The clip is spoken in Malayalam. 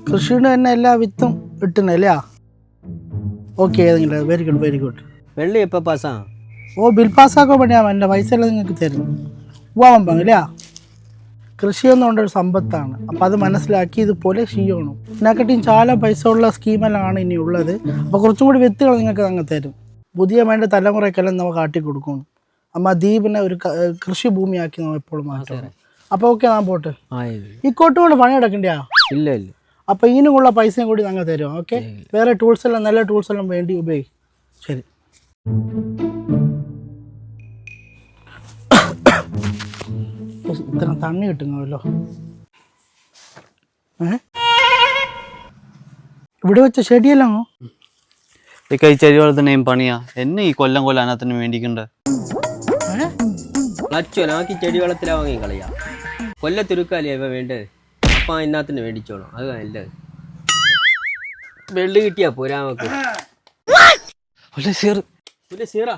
കൃഷിയുടെ തന്നെ എല്ലാ വിത്തും ഇട്ടുന്നല്ലേ? ഓക്കെ, ഏതെങ്കിലും വെരി ഗുഡ് വെരി ഗുഡ്. വെള്ളി എപ്പോൾ പാസ്സാ? ഓ ബിൽ പാസ്സാക്കാൻ വേണ്ടിയാ എൻ്റെ പൈസ എല്ലാം നിങ്ങൾക്ക് തരും. പോവാൻ പാങ്ങില്ല. കൃഷിയൊന്നും കൊണ്ടൊരു സമ്പത്താണ്. അപ്പം അത് മനസ്സിലാക്കി ഇതുപോലെ ചെയ്യണം. ഇതിനെക്കാട്ടിയും చాలా പൈസ ഉള്ള സ്കീമെല്ലാം ഇനി ഉള്ളത്. അപ്പോൾ കുറച്ചും കൂടി വിത്തുകൾ നിങ്ങൾക്ക് അങ്ങ് തരും. പുതിയ വേണ്ട തലമുറയ്ക്കെല്ലാം നമ്മൾ കാട്ടി കൊടുക്കണം. അമ്മ ദ്വീപിനെ ഒരു കൃഷിഭൂമിയാക്കി നമ്മൾ എപ്പോഴും മാറ്റണം. അപ്പോൾ ഓക്കെ, ഞാൻ പോട്ടെ. ഈ കോട്ട് കൊണ്ട് പണിയെടുക്കണ്ടിയാ? ഇല്ല ഇല്ല. അപ്പോൾ ഇതിനുള്ള പൈസയും കൂടി ഞങ്ങൾ തരും. ഓക്കെ, വേറെ ടൂൾസ് എല്ലാം നല്ല ടൂൾസ് എല്ലാം വേണ്ടി ഉപയോഗിക്കും. ശരി. ഇത്ര തണ്ണി കിട്ടുന്നല്ലോ. ഇവിടെ വെച്ച ചെടിയല്ലാമോ? ഈ ചെടി വളർത്തുന്നേം പണിയാ. എന്നെ ഈ കൊല്ലം അതിനകത്തിന് വേണ്ടിക്കണ്ട. ക്ലച്ചോനാക്കി ചെടി വളത്തിലാ വാങ്ങി കളയാ. കൊല്ലത്തുരുക്കാലേ ഇവ വേണ്ടത്. അപ്പം ഇന്നത്തിന് മേടിച്ചോളാം. അത് നല്ലത്. വെള്ളി കിട്ടിയാ പോരാ നമുക്ക്. സീറ